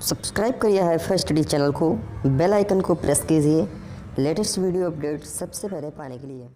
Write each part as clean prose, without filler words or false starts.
Subscribe करिए hi-fi study channel को, bell icon को प्रेस कीजिए लेटेस्ट वीडियो अपडेट सबसे पहले पाने के लिए।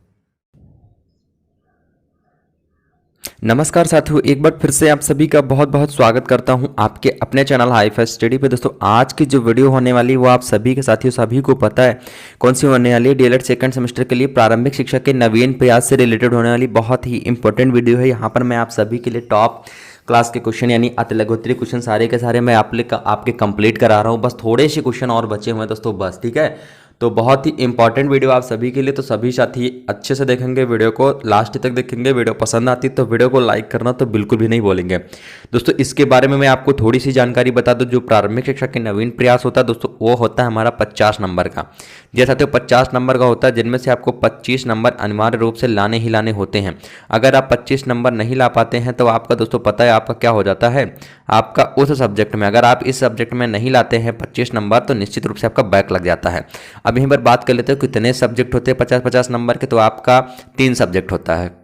नमस्कार साथियों, एक बार फिर से आप सभी का बहुत बहुत स्वागत करता हूं आपके अपने चैनल हाईफाई स्टडी पे। दोस्तों आज की जो वीडियो होने वाली है वो आप सभी के साथियों सभी को पता है कौन सी होने वाली है। डीएलएड सेकंड सेमेस्टर के लिए प्रारंभिक शिक्षा के नवीन प्रयास से रिलेटेड होने वाली बहुत ही इंपॉर्टेंट वीडियो है। यहाँ पर मैं आप सभी के लिए टॉप क्लास के क्वेश्चन यानी अति लघुत्तरीय क्वेश्चन सारे के सारे मैं आपके कंप्लीट करा रहा हूँ। बस थोड़े से क्वेश्चन और बचे हुए हैं दोस्तों, बस ठीक है। तो बहुत ही इंपॉर्टेंट वीडियो आप सभी के लिए, तो सभी साथी अच्छे से देखेंगे वीडियो को, लास्ट तक देखेंगे। वीडियो पसंद आती तो वीडियो को लाइक करना तो बिल्कुल भी नहीं भूलेंगे। दोस्तों इसके बारे में मैं आपको थोड़ी सी जानकारी बता दूं। जो प्रारंभिक शिक्षा के नवीन प्रयास होता है दोस्तों, वो होता है हमारा 50 नंबर का। जैसा तो 50 नंबर का होता है, जिनमें से आपको 25 नंबर अनिवार्य रूप से लाने ही लाने होते हैं। अगर आप 25 नंबर नहीं ला पाते हैं तो आपका दोस्तों पता है आपका क्या हो जाता है, आपका उस सब्जेक्ट में, अगर आप इस सब्जेक्ट में नहीं लाते हैं 25 नंबर तो निश्चित रूप से आपका बैक लग जाता है। अब यहीं पर बात कर लेते हैं कितने सब्जेक्ट होते हैं 50-50 नंबर के। तो आपका 3 सब्जेक्ट होता है।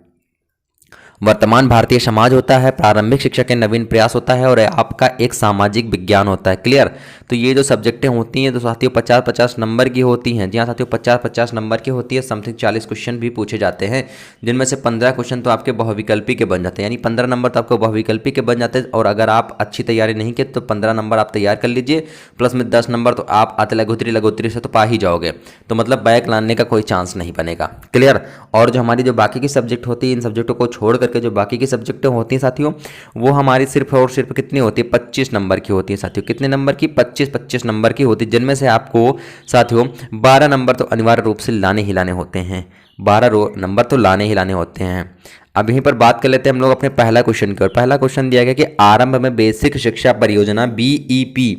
वर्तमान भारतीय समाज होता है, प्रारंभिक शिक्षा के नवीन प्रयास होता है और आपका एक सामाजिक विज्ञान होता है। क्लियर। तो ये जो सब्जेक्टें होती हैं तो साथियों 50-50 नंबर की होती हैं। जी हाँ साथियों, 50-50 नंबर की होती है। समथिंग 40 क्वेश्चन भी पूछे जाते हैं, जिनमें से 15 क्वेश्चन तो आपके बहुविकल्पी के बन जाते हैं, यानी 15 नंबर तो आपको बहुविकल्पी के बन जाते हैं। और अगर आप अच्छी तैयारी नहीं की तो 15 नंबर आप तैयार कर लीजिए, प्लस में 10 नंबर तो आप अति लघुत्तरी से तो पा ही जाओगे। तो मतलब बैक लाने का कोई चांस नहीं बनेगा। क्लियर। और जो हमारी जो बाकी की सब्जेक्ट होती है, इन सब्जेक्टों को छोड़ करके जो बाकी की सब्जेक्टें होती हैं साथियों, वो हमारी सिर्फ और सिर्फ कितनी होती है, 25 नंबर की होती है साथियों। कितने नंबर की, 25 नंबर की होती है, जिनमें से आपको साथियों 12 नंबर तो अनिवार्य रूप से लाने ही लाने होते हैं। 12 नंबर तो लाने ही लाने होते हैं। अब यहीं पर बात कर लेते हैं हम लोग अपने पहला क्वेश्चन की। और पहला क्वेश्चन दिया गया कि आरंभ में बेसिक शिक्षा परियोजना बीईपी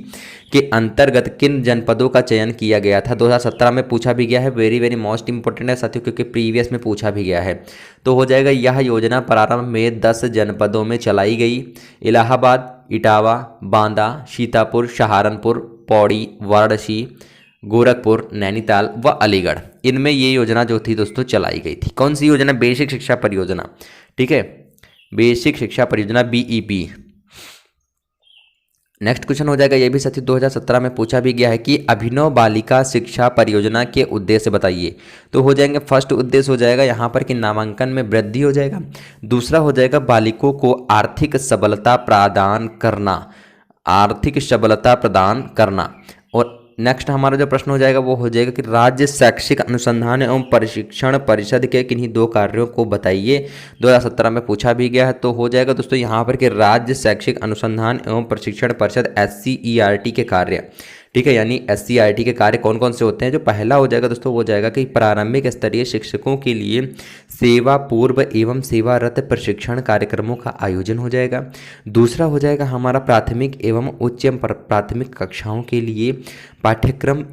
के अंतर्गत किन जनपदों का चयन किया गया था। 2017 में पूछा भी गया है, वेरी वेरी मोस्ट इंपोर्टेंट है साथियों, क्योंकि प्रीवियस में पूछा भी गया है। तो हो जाएगा यह योजना प्रारंभ में 10 जनपदों में चलाई गई। इलाहाबाद, इटावा, बांदा, सीतापुर, सहारनपुर, पौड़ी, वाराणसी, गोरखपुर, नैनीताल व अलीगढ़, इनमें ये योजना जो थी दोस्तों चलाई गई थी। कौन सी योजना? बेसिक शिक्षा परियोजना। ठीक है, बेसिक शिक्षा परियोजना बीईपी। नेक्स्ट क्वेश्चन हो जाएगा, ये भी साथियों 2017 में पूछा भी गया है कि अभिनव बालिका शिक्षा परियोजना के उद्देश्य बताइए। तो हो जाएंगे, फर्स्ट उद्देश्य हो जाएगा यहाँ पर कि नामांकन में वृद्धि हो जाएगा। दूसरा हो जाएगा बालिकों को आर्थिक सबलता प्रदान करना, आर्थिक सबलता प्रदान करना। और नेक्स्ट हमारा जो प्रश्न हो जाएगा वो हो जाएगा कि राज्य शैक्षिक अनुसंधान एवं प्रशिक्षण परिषद के किन्हीं 2 कार्यों को बताइए। 2017 में पूछा भी गया है। तो हो जाएगा दोस्तों यहाँ पर कि राज्य शैक्षिक अनुसंधान एवं प्रशिक्षण परिषद SCERT के कार्य। ठीक है, यानी SCERT के कार्य कौन कौन से होते हैं। जो पहला हो जाएगा दोस्तों वो जाएगा कि प्रारंभिक स्तरीय शिक्षकों के लिए सेवा पूर्व एवं सेवारत प्रशिक्षण कार्यक्रमों का आयोजन हो जाएगा। दूसरा हो जाएगा हमारा प्राथमिक एवं उच्च प्राथमिक कक्षाओं के लिए पाठ्यक्रम,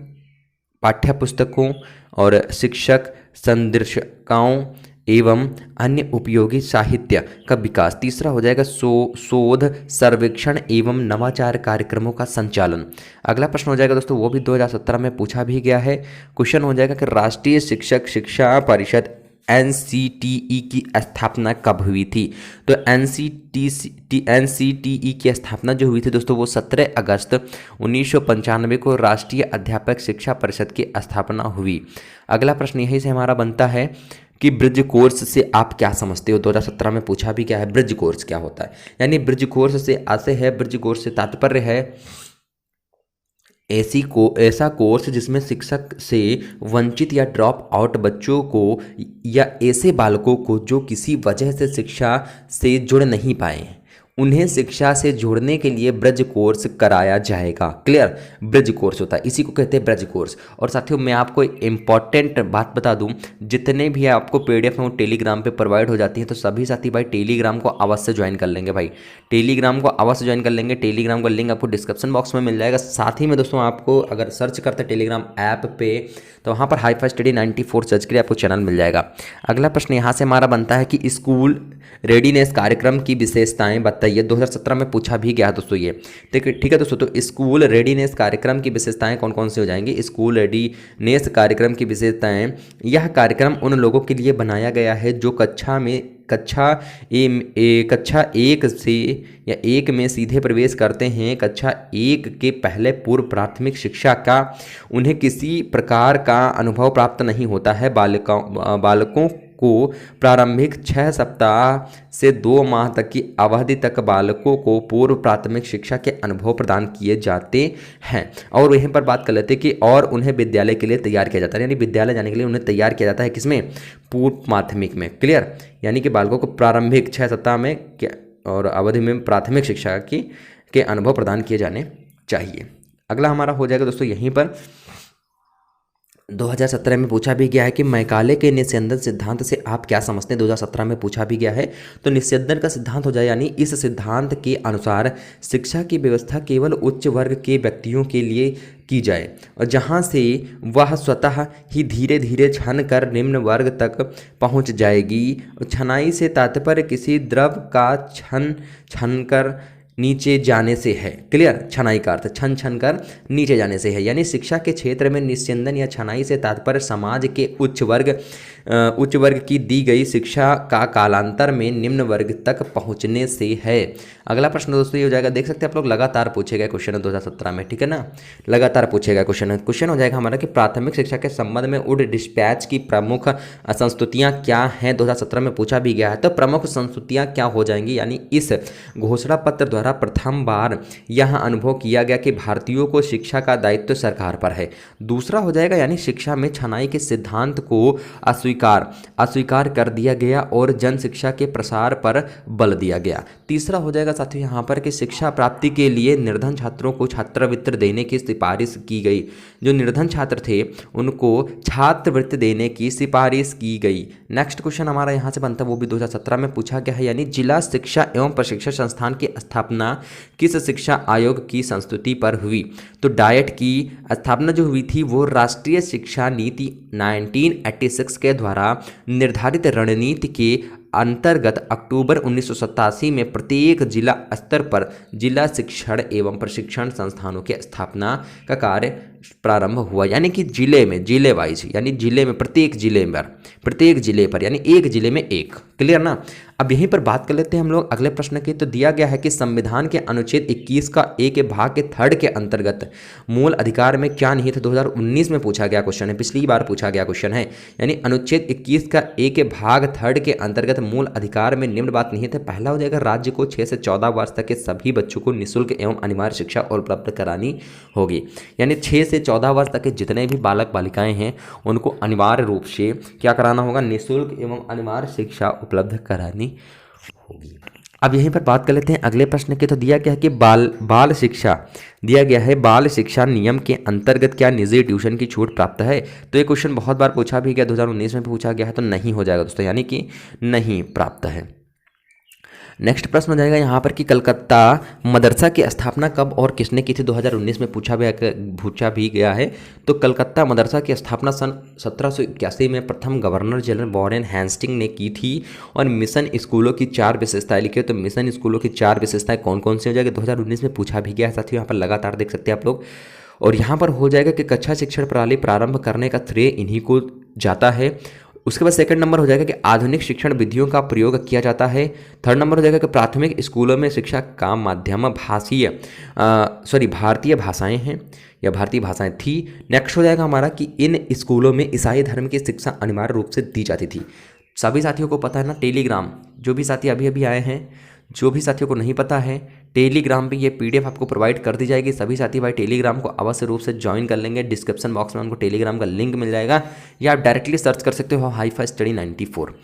पाठ्यपुस्तकों और शिक्षक संदर्शिकाओं एवं अन्य उपयोगी साहित्य का विकास। तीसरा हो जाएगा शोध, सर्वेक्षण एवं नवाचार कार्यक्रमों का संचालन। अगला प्रश्न हो जाएगा दोस्तों, वो भी 2017 में पूछा भी गया है। क्वेश्चन हो जाएगा कि राष्ट्रीय शिक्षक शिक्षा परिषद NCTE की स्थापना कब हुई थी। तो NCTE की स्थापना जो हुई थी दोस्तों वो 17 अगस्त 1995 को राष्ट्रीय अध्यापक शिक्षा परिषद की स्थापना हुई। अगला प्रश्न यही से हमारा बनता है कि ब्रिज कोर्स से आप क्या समझते हो। 2017 में पूछा भी क्या है, ब्रिज कोर्स क्या होता है। यानी ब्रिज कोर्स से आशय है, ब्रिज कोर्स से तात्पर्य है ऐसा कोर्स जिसमें शिक्षक से वंचित या ड्रॉप आउट बच्चों को या ऐसे बालकों को जो किसी वजह से शिक्षा से जुड़ नहीं पाए, उन्हें शिक्षा से जोड़ने के लिए ब्रिज कोर्स कराया जाएगा। क्लियर। ब्रिज कोर्स होता है, इसी को कहते हैं ब्रिज कोर्स। और साथियों मैं आपको एक इंपॉर्टेंट बात बता दूं, जितने भी आपको PDF में टेलीग्राम पे प्रोवाइड हो जाती है, तो सभी साथी भाई टेलीग्राम को अवश्य ज्वाइन कर लेंगे। भाई टेलीग्राम को अवश्य ज्वाइन कर लेंगे। टेलीग्राम का लिंक आपको डिस्क्रिप्शन बॉक्स में मिल जाएगा। साथ ही में दोस्तों आपको अगर सर्च करते हैं टेलीग्राम ऐप पे तो वहाँ पर हाईफाई स्टडी 94 सर्च करिए, आपको चैनल मिल जाएगा। अगला प्रश्न यहाँ से हमारा बनता है कि स्कूल रेडीनेस कार्यक्रम की विशेषताएं बताइए। 2017 में पूछा भी गया है दोस्तों ये। ठीक है दोस्तों, तो स्कूल रेडीनेस कार्यक्रम की विशेषताएं कौन कौन सी हो जाएंगी? स्कूल रेडीनेस कार्यक्रम की विशेषताएं, यह कार्यक्रम उन लोगों के लिए बनाया गया है जो कक्षा एक से या एक में सीधे प्रवेश करते हैं। कक्षा एक के पहले पूर्व प्राथमिक शिक्षा का उन्हें किसी प्रकार का अनुभव प्राप्त नहीं होता है। बालकों को प्रारंभिक 6 सप्ताह से 2 माह तक की अवधि तक बालकों को पूर्व प्राथमिक शिक्षा के अनुभव प्रदान किए जाते हैं। और यहीं पर बात कर लेते हैं कि और उन्हें विद्यालय के लिए तैयार किया जाता है, यानी विद्यालय जाने के लिए उन्हें तैयार किया जाता है किसमें? पूर्व माध्यमिक में। क्लियर? यानी कि बालकों को प्रारंभिक 6 सप्ताह में और अवधि में प्राथमिक शिक्षा के अनुभव प्रदान किए जाने चाहिए। अगला हमारा हो जाएगा दोस्तों यहीं पर 2017 में पूछा भी गया है कि मैकाले के निस्यंदन सिद्धांत से आप क्या समझते हैं? 2017 में पूछा भी गया है। तो निस्यंदन का सिद्धांत हो जाए, यानी इस सिद्धांत के अनुसार शिक्षा की व्यवस्था केवल उच्च वर्ग के व्यक्तियों के लिए की जाए और जहां से वह स्वतः ही धीरे धीरे छन कर निम्न वर्ग तक पहुंच जाएगी। छनाई से तात्पर्य किसी द्रव का छन कर नीचे जाने से है। क्लियर? छनाई का अर्थ छन छन कर नीचे जाने से है। यानी शिक्षा के क्षेत्र में निस्यंदन या छनाई से तात्पर्य समाज के उच्च वर्ग की दी गई शिक्षा का कालांतर में निम्न वर्ग तक पहुंचने से है। अगला प्रश्न दोस्तों ये हो जाएगा, देख सकते हैं आप लोग, लगातार पूछे गए क्वेश्चन है 2017 में। ठीक है ना, लगातार पूछे गए क्वेश्चन हो जाएगा हमारा कि प्राथमिक शिक्षा के संबंध में उड डिस्पैच की प्रमुख संस्तुतियां क्या हैं? 2017 में पूछा भी गया है। तो प्रमुख संस्तुतियां क्या हो जाएंगी? यानी इस घोषणा पत्र द्वारा प्रथम बार यह अनुभव किया गया कि भारतीयों को शिक्षा का दायित्व सरकार पर है। दूसरा हो जाएगा यानी शिक्षा में छनाई के सिद्धांत को अस्वीकार कर दिया गया और जन शिक्षा के प्रसार पर बल दिया गया। तीसरा हो जाएगा साथियों यहाँ पर कि शिक्षा प्राप्ति के लिए निर्धन छात्रों को छात्रवृत्ति देने की सिफारिश की गई। जो निर्धन छात्र थे उनको छात्रवृत्ति देने की सिफारिश की गई। नेक्स्ट क्वेश्चन हमारा यहाँ से बनता है, वो भी 2017 में पूछा गया है, यानी जिला शिक्षा एवं प्रशिक्षण संस्थान की स्थापना किस शिक्षा आयोग की संस्तुति पर हुई? तो डाइट की स्थापना जो हुई थी वो राष्ट्रीय शिक्षा नीति 1986 के द्वारा निर्धारित रणनीति के अंतर्गत अक्टूबर 1987 में प्रत्येक जिला स्तर पर जिला शिक्षण एवं प्रशिक्षण संस्थानों की स्थापना का कार्य प्रारंभ हुआ। यानी कि जिले वाइज, यानी जिले में प्रत्येक जिले पर यानी एक जिले में एक। क्लियर ना? अब यहीं पर बात कर लेते हैं हम लोग अगले प्रश्न की। तो दिया गया है कि संविधान के अनुच्छेद 21 का ए के भाग के 3 के अंतर्गत मूल अधिकार में क्या निहित है? 2019 में पूछा गया क्वेश्चन है, पिछली बार पूछा गया क्वेश्चन है। यानी अनुच्छेद 21 का ए के भाग 3 के अंतर्गत मूल अधिकार में निम्न बात निहित है। पहला हो जाएगा, राज्य को 6 से 14 वर्ष तक के सभी बच्चों को निःशुल्क एवं अनिवार्य शिक्षा उपलब्ध करानी होगी। यानी 6 से 14 वर्ष तक के जितने भी बालक बालिकाएं हैं उनको अनिवार्य रूप से क्या कराना होगा? निःशुल्क एवं अनिवार्य शिक्षा उपलब्ध करानी होगी। अब यहीं पर बात कर लेते हैं अगले प्रश्न के। तो दिया गया है कि बाल शिक्षा दिया गया है, बाल शिक्षा नियम के अंतर्गत क्या निजी ट्यूशन की छूट प्राप्त है? तो ये क्वेश्चन बहुत बार पूछा भी गया, 2019 में पूछा गया है, तो नहीं हो जाएगा दोस्तों, यानी कि नहीं प्राप्त है। नेक्स्ट प्रश्न हो जाएगा यहाँ पर कि कलकत्ता मदरसा की स्थापना कब और किसने की थी? 2019 में पूछा भी गया है। तो कलकत्ता मदरसा की स्थापना सन 1781 में प्रथम गवर्नर जनरल वॉरेन हेस्टिंग ने की थी। और मिशन स्कूलों की 4 विशेषताएं लिखी। तो मिशन स्कूलों की 4 विशेषताएं कौन कौन सी हो जाएगी? 2019 में पूछा भी गया है साथियों, यहाँ पर लगातार देख सकते हैं आप लोग। और यहाँ पर हो जाएगा कि कक्षा शिक्षण प्रणाली प्रारंभ करने का श्रेय इन्हीं को जाता है। उसके बाद सेकंड नंबर हो जाएगा कि आधुनिक शिक्षण विधियों का प्रयोग किया जाता है। थर्ड नंबर हो जाएगा कि प्राथमिक स्कूलों में शिक्षा का माध्यम भारतीय भाषाएं हैं या भारतीय भाषाएं थी। नेक्स्ट हो जाएगा हमारा कि इन स्कूलों में ईसाई धर्म की शिक्षा अनिवार्य रूप से दी जाती थी। सभी साथियों को पता है ना टेलीग्राम, जो भी साथी अभी अभी आए हैं, जो भी साथियों को नहीं पता है, टेलीग्राम पे ये पीडीएफ आपको प्रोवाइड कर दी जाएगी। सभी साथी भाई टेलीग्राम को अवश्य रूप से ज्वाइन कर लेंगे। डिस्क्रिप्शन बॉक्स में उनको टेलीग्राम का लिंक मिल जाएगा या आप डायरेक्टली सर्च कर सकते हो हाईफाई स्टडी 94।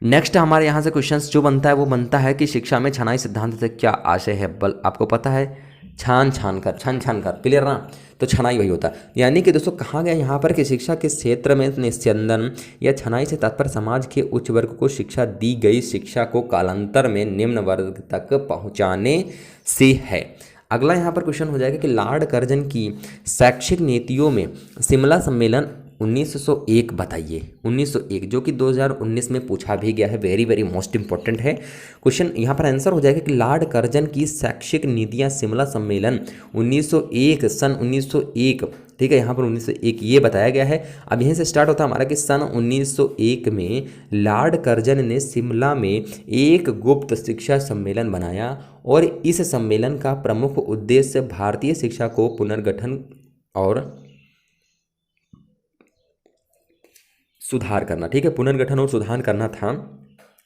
नेक्स्ट हमारे यहाँ से क्वेश्चंस जो बनता है वो बनता है कि शिक्षा में छनाई सिद्धांत से क्या आशय है? बल आपको पता है, छान छान कर क्लियर ना? तो छनाई वही होता है। यानी कि दोस्तों कहा गया यहाँ पर कि शिक्षा के क्षेत्र में निस्यंदन या छनाई से तात्पर्य समाज के उच्च वर्ग को शिक्षा दी गई शिक्षा को कालांतर में निम्न वर्ग तक पहुँचाने से है। अगला यहाँ पर क्वेश्चन हो जाएगा कि लॉर्ड कर्जन की शैक्षिक नीतियों में शिमला सम्मेलन 1901 बताइए। 1901 जो कि 2019 में पूछा भी गया है, वेरी वेरी मोस्ट इंपॉर्टेंट है क्वेश्चन। यहाँ पर आंसर हो जाएगा कि लॉर्ड कर्जन की शैक्षिक नीतियाँ शिमला सम्मेलन 1901 सन 1901, ठीक है, यहाँ पर 1901 ये बताया गया है। अब यहीं से स्टार्ट होता है हमारा कि सन 1901 में लॉर्ड कर्जन ने शिमला में एक गुप्त शिक्षा सम्मेलन बनाया और इस सम्मेलन का प्रमुख उद्देश्य भारतीय शिक्षा को पुनर्गठन और सुधार करना, ठीक है, पुनर्गठन और सुधार करना था।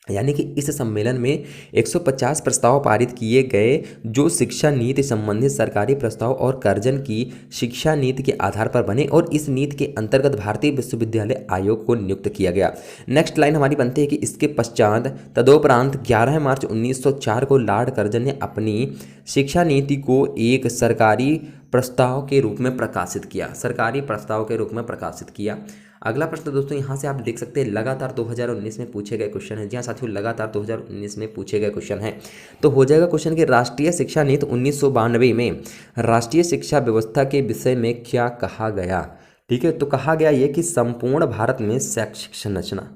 यानी कि इस सम्मेलन में 150 प्रस्ताव पारित किए गए जो शिक्षा नीति संबंधित सरकारी प्रस्ताव और कर्जन की शिक्षा नीति के आधार पर बने और इस नीति के अंतर्गत भारतीय विश्वविद्यालय आयोग को नियुक्त किया गया। नेक्स्ट लाइन हमारी बनती है कि इसके पश्चात तदोपरांत 11 मार्च 1904 को लॉर्ड कर्जन ने अपनी शिक्षा नीति को एक सरकारी प्रस्ताव के रूप में प्रकाशित किया, सरकारी प्रस्ताव के रूप में प्रकाशित किया। अगला प्रश्न दोस्तों यहाँ से आप देख सकते हैं, लगातार 2019 में पूछे गए क्वेश्चन है। जी हाँ साथियों, लगातार 2019 में पूछे गए क्वेश्चन है। तो हो जाएगा क्वेश्चन कि राष्ट्रीय शिक्षा नीति 1992 में राष्ट्रीय शिक्षा व्यवस्था के विषय में क्या कहा गया, ठीक है। तो कहा गया ये कि संपूर्ण भारत में शैक्षिक संरचना,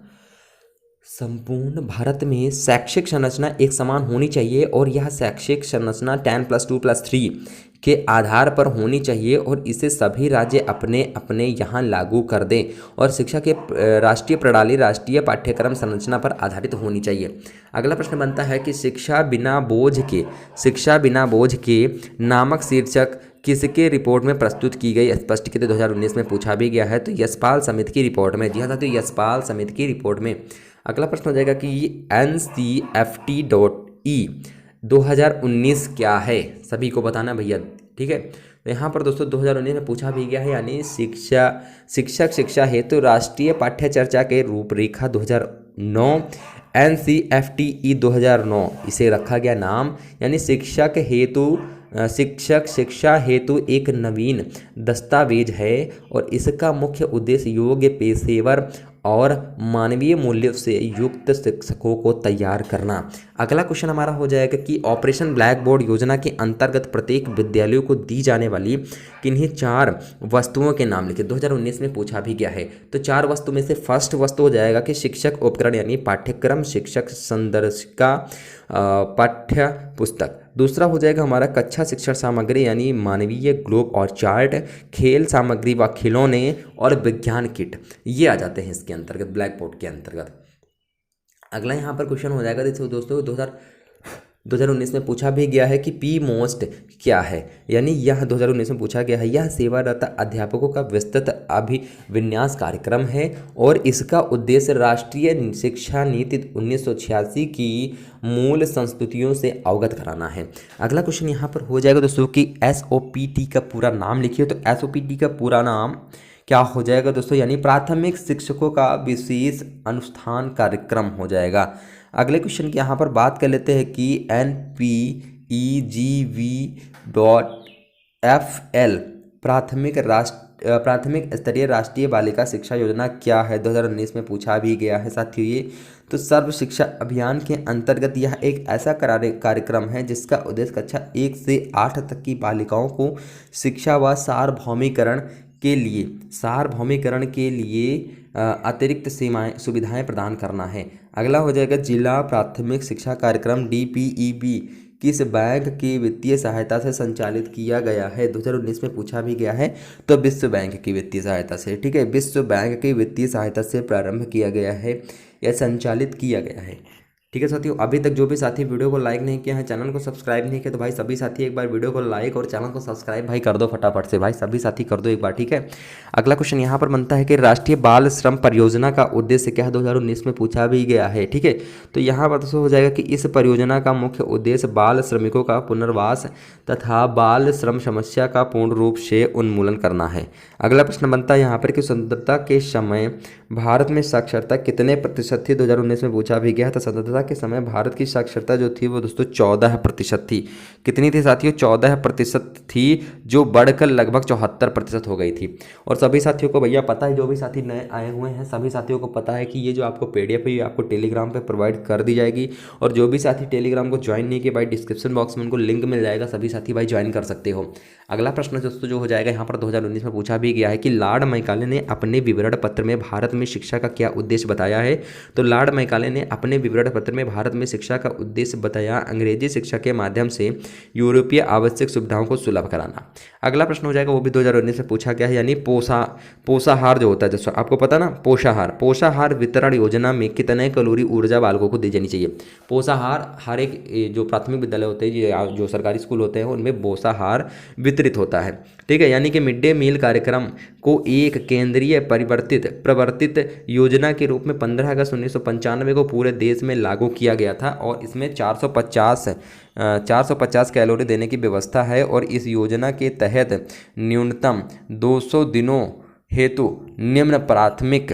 संपूर्ण भारत में शैक्षिक संरचना एक समान होनी चाहिए और यह शैक्षिक संरचना 10+2+3 के आधार पर होनी चाहिए और इसे सभी राज्य अपने अपने यहाँ लागू कर दें और शिक्षा के राष्ट्रीय प्रणाली राष्ट्रीय पाठ्यक्रम संरचना पर आधारित होनी चाहिए। अगला प्रश्न बनता है कि शिक्षा बिना बोझ के नामक शीर्षक किसके रिपोर्ट में प्रस्तुत की गई, स्पष्टीकृत 2019 में पूछा भी गया है। तो यशपाल समिति की रिपोर्ट में। जी हाँ साथियों, यशपाल समिति की रिपोर्ट में। अगला प्रश्न हो जाएगा कि NCFT.E 2019 क्या है, सभी को बताना भैया, ठीक है। तो यहाँ पर दोस्तों 2019 में पूछा भी गया है, यानी शिक्षा हेतु राष्ट्रीय पाठ्य चर्चा के रूपरेखा 2009 NCFT.E 2009 इसे रखा गया नाम, यानी शिक्षा हेतु एक नवीन दस्तावेज है और इसका मुख्य उद्देश्य योग्य पेशेवर और मानवीय मूल्यों से युक्त शिक्षकों को तैयार करना। अगला क्वेश्चन हमारा हो जाएगा कि ऑपरेशन ब्लैक बोर्ड योजना के अंतर्गत प्रत्येक विद्यालयों को दी जाने वाली किन्हीं 4 वस्तुओं के नाम लिखे। 2019 में पूछा भी गया है। तो 4 वस्तु में से फर्स्ट वस्तु हो जाएगा कि शिक्षक उपकरण यानी पाठ्यक्रम, शिक्षक संदर्शिका, पाठ्य पुस्तक। दूसरा हो जाएगा हमारा कक्षा शिक्षण सामग्री यानी मानवीय ग्लोब और चार्ट, खेल सामग्री व खिलौने और विज्ञान किट, ये आ जाते हैं इसके अंतर्गत, ब्लैक बोर्ड के अंतर्गत। अगला यहाँ पर क्वेश्चन हो जाएगा दोस्तों 2019 में पूछा भी गया है कि पी मोस्ट क्या है, यानी यह 2019 में पूछा गया है, यह सेवारत अध्यापकों का विस्तृत अभिविन्यास कार्यक्रम है और इसका उद्देश्य राष्ट्रीय शिक्षा नीति 1986 की मूल संस्तुतियों से अवगत कराना है। अगला क्वेश्चन यहाँ पर हो जाएगा दोस्तों कि SOPT का पूरा नाम लिखिए। तो SOPT का पूरा नाम क्या हो जाएगा दोस्तों, यानी प्राथमिक शिक्षकों का विशेष अनुष्ठान कार्यक्रम हो जाएगा। अगले क्वेश्चन की यहाँ पर बात कर लेते हैं कि NPEGV.FL प्राथमिक स्तरीय राष्ट्रीय बालिका शिक्षा योजना क्या है, 2019 में पूछा भी गया है साथियों ये। तो सर्व शिक्षा अभियान के अंतर्गत यह एक ऐसा कार्यक्रम है जिसका उद्देश्य कक्षा 1 से 8 तक की बालिकाओं को शिक्षा व सार्वभौमिकरण के लिए अतिरिक्त सुविधाएं प्रदान करना है। अगला हो जाएगा जिला प्राथमिक शिक्षा कार्यक्रम DPEB किस बैंक की वित्तीय सहायता से संचालित किया गया है, 2019 में पूछा भी गया है। तो विश्व बैंक की वित्तीय सहायता से, ठीक है, विश्व बैंक की वित्तीय सहायता से प्रारंभ किया गया है या संचालित किया गया है, ठीक है साथियों। अभी तक जो भी साथी वीडियो को लाइक नहीं किया है, चैनल को सब्सक्राइब नहीं किया, तो भाई सभी साथी एक बार वीडियो को लाइक और चैनल को सब्सक्राइब भाई कर दो फटाफट से, भाई सभी साथी कर दो एक बार, ठीक है। अगला क्वेश्चन यहाँ पर बनता है कि राष्ट्रीय बाल श्रम परियोजना का उद्देश्य क्या है, 2019 में पूछा भी गया है, ठीक है। तो यहाँ पर तो हो जाएगा कि इस परियोजना का मुख्य उद्देश्य बाल श्रमिकों का पुनर्वास तथा बाल श्रम समस्या का पूर्ण रूप से उन्मूलन करना है। अगला प्रश्न बनता है यहाँ पर कि स्वतंत्रता के समय भारत में साक्षरता कितने प्रतिशत थी, 2019 में पूछा भी गया था। स्वतंत्रता 2018 के समय भारत की साक्षरता जो थी वो दोस्तों 14% थी। कितनी थी साथियों? 14% थी, जो बढ़कर लगभग 74% हो गई थी। और सभी साथियों को भैया पता है, जो भी साथी नए आए हुए हैं सभी साथियों को पता है कि ये जो आपको PDF है ये आपको टेलीग्राम पे प्रोवाइड कर दी जाएगी। और जो भी साथी टेलीग्राम को ज्वाइन नहीं किए भाई, डिस्क्रिप्शन बॉक्स में उनको लिंक मिल जाएगा, सभी साथी भाई ज्वाइन कर सकते हो। अगला प्रश्न दोस्तों जो हो जाएगा यहाँ पर 2019 में पूछा भी गया है कि लॉर्ड मैकाले ने अपने विवरण पत्र में भारत में शिक्षा का क्या उद्देश्य बताया है? तो लॉर्ड मैकाले ने अपने विवरण पत्र में भारत में शिक्षा का उद्देश्य बताया अंग्रेजी शिक्षा के माध्यम से यूरोपीय आवश्यक सुविधाओं को सुलभ कराना। अगला प्रश्न हो जाएगा वो भी 2019 में पूछा गया है, यानी पोषाहार जो होता है दोस्तों, आपको पता ना, पोषाहार वितरण योजना में कितने कैलोरी ऊर्जा बालकों को दी जानी चाहिए? पोषाहार हर एक जो प्राथमिक विद्यालय होते हैं, जो सरकारी स्कूल होते हैं उनमें पोषाहार वितरित होता है, ठीक है। यानी कि मिड डे मील कार्यक्रम को एक केंद्रीय प्रवर्तित योजना के रूप में 15 अगस्त 1995 को पूरे देश में लागू किया गया था और इसमें 450 कैलोरी देने की व्यवस्था है। और इस योजना के तहत न्यूनतम 200 दिनों हेतु निम्न प्राथमिक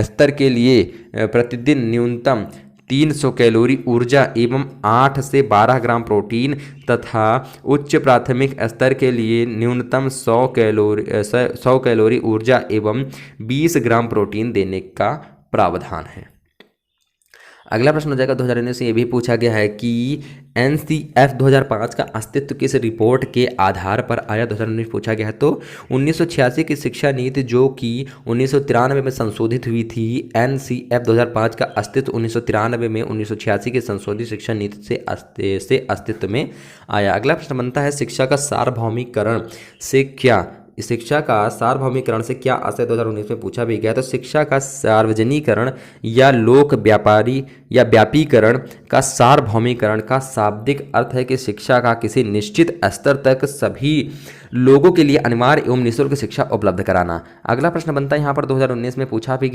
स्तर के लिए प्रतिदिन न्यूनतम 300 कैलोरी ऊर्जा एवं 8 से 12 ग्राम प्रोटीन तथा उच्च प्राथमिक स्तर के लिए न्यूनतम 100 कैलोरी ऊर्जा एवं 20 ग्राम प्रोटीन देने का प्रावधान है। अगला प्रश्न हो जाएगा 2019 से ये भी पूछा गया है कि NCF 2005 का अस्तित्व किस रिपोर्ट के आधार पर आया? 2019 पूछा गया है। तो 1986 की शिक्षा नीति जो कि 1993 में संशोधित हुई थी, NCF 2005 का अस्तित्व 1993 में 1986 की संशोधित शिक्षा नीति से अस्तित्व में आया। अगला प्रश्न बनता है शिक्षा का सार्वभौमिकरण से क्या आशय? 2019 में पूछा भी गया। तो शिक्षा का सार्वजनिकरण या लोक व्यापीकरण का सार्वभौमिकरण का शाब्दिक अर्थ है कि शिक्षा का किसी निश्चित स्तर तक सभी लोगों के लिए अनिवार्य एवं निःशुल्क शिक्षा उपलब्ध कराना। अगला प्रश्न बनता है यहाँ पर 2019 में पूछा भी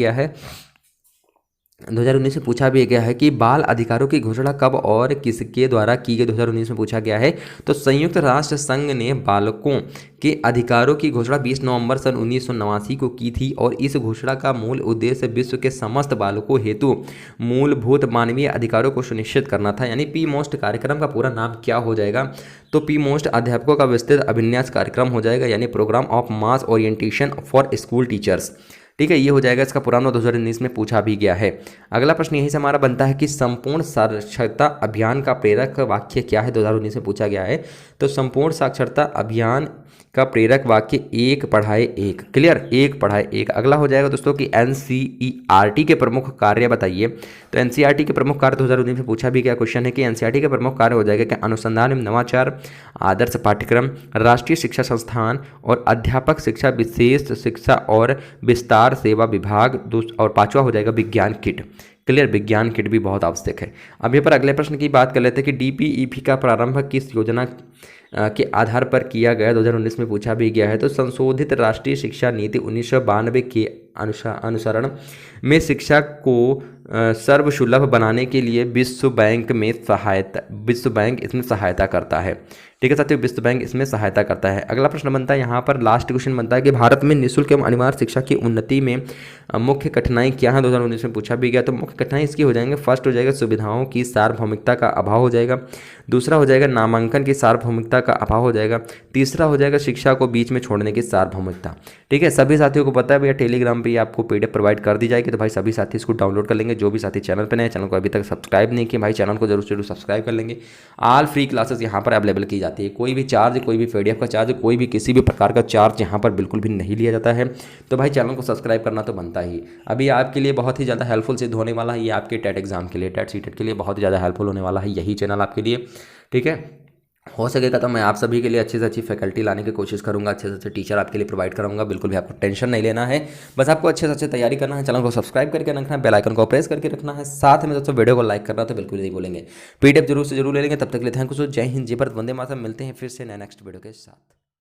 गया है कि बाल अधिकारों की घोषणा कब और किसके द्वारा की गई? 2019 में पूछा गया है। तो संयुक्त राष्ट्र संघ ने बालकों के अधिकारों की घोषणा 20 नवंबर सन 1989 को की थी और इस घोषणा का मूल उद्देश्य विश्व के समस्त बालकों हेतु मूलभूत मानवीय अधिकारों को सुनिश्चित करना था। यानी पी-मोस्ट कार्यक्रम का पूरा नाम क्या हो जाएगा? तो पी-मोस्ट अध्यापकों का विस्तृत अभिन्यास कार्यक्रम हो जाएगा, यानी programme of mass orientation for school teachers, ठीक है। ये हो जाएगा इसका पूरा नाम। 2019 में पूछा भी गया है। अगला प्रश्न यही से हमारा बनता है कि संपूर्ण साक्षरता अभियान का प्रेरक वाक्य क्या है? 2019 में पूछा गया है। तो संपूर्ण साक्षरता अभियान का प्रेरक वाक्य 1 पढ़ाए 1, क्लियर, 1 पढ़ाए 1। अगला हो जाएगा दोस्तों कि NCERT के प्रमुख कार्य बताइए। तो NCERT के प्रमुख कार्य 2019 में पूछा भी गया क्वेश्चन है कि NCERT के प्रमुख कार्य हो जाएगा कि अनुसंधान एवं नवाचार, आदर्श पाठ्यक्रम, राष्ट्रीय शिक्षा संस्थान और अध्यापक शिक्षा, विशेष शिक्षा और विस्तार सेवा विभाग। और 5वां हो जाएगा विज्ञान किट, क्लियर, विज्ञान किट भी बहुत आवश्यक है। अब यहाँ पर अगले प्रश्न की बात कर लेते हैं कि DPEP का प्रारंभ किस योजना के आधार पर किया गया? 2019 में पूछा भी गया है। तो संशोधित राष्ट्रीय शिक्षा नीति 1992 के अनुसरण में शिक्षा को सर्वसुलभ बनाने के लिए विश्व बैंक इसमें सहायता करता है, ठीक है साथियों, विश्व बैंक इसमें सहायता करता है। अगला प्रश्न बनता है यहाँ पर, लास्ट क्वेश्चन बनता है कि भारत में निःशुल्क एवं अनिवार्य शिक्षा की उन्नति में मुख्य कठिनाई क्या है? 2019 में पूछा भी गया। तो मुख्य कठिनाई इसकी हो जाएंगे, फर्स्ट हो जाएगा सुविधाओं की सार्वभौमिकता का अभाव हो जाएगा, दूसरा हो जाएगा नामांकन की सार्वभौमिकता का अभाव हो जाएगा, तीसरा हो जाएगा शिक्षा को बीच में छोड़ने की सार्वभौमिकता, ठीक है। सभी साथियों को पता है भैया टेलीग्राम पे आपको PDF प्रोवाइड कर दी जाएगी, तो भाई सभी साथी इसको डाउनलोड कर लेंगे। जो भी साथी चैनल पर नए, चैनल को अभी तक सब्सक्राइब नहीं किए भाई, चैनल को जरूर सब्सक्राइब कर लेंगे। ऑल फ्री क्लासेस यहाँ पर अवेलेबल की जाती है, कोई भी चार्ज, कोई भी PDF का चार्ज, कोई भी किसी भी प्रकार का चार्ज यहाँ पर बिल्कुल भी नहीं लिया जाता है। तो भाई चैनल को सब्सक्राइब करना तो बनता ही। अभी आपके लिए बहुत ही ज़्यादा हेल्पफुल सिद्ध होने वाला है, ये आपके टेट एग्जाम के लिए, टेट सीटेट के लिए बहुत ही ज़्यादा हेल्पफुल होने वाला है यही चैनल आपके लिए, ठीक है। हो सकेगा तो मैं आप सभी के लिए अच्छी से अच्छी फैकल्टी लाने की कोशिश करूंगा, अच्छे से अच्छे टीचर आपके लिए प्रोवाइड कराऊंगा। बिल्कुल भी आपको टेंशन नहीं लेना है, बस आपको अच्छे से अच्छे तैयारी करना है। चैनल को सब्सक्राइब करके रखना है, बेल आइकन को प्रेस करके रखना है, साथ में दोस्तों वीडियो को लाइक करना तो बिल्कुल नहीं भूलेंगे। PDF जरूर से जरूर ले लेंगे। तब तक के लिए थैंक यू सो, जय हिंद, जय भारत, वंदे मातरम। मिलते हैं फिर से नेक्स्ट वीडियो के साथ।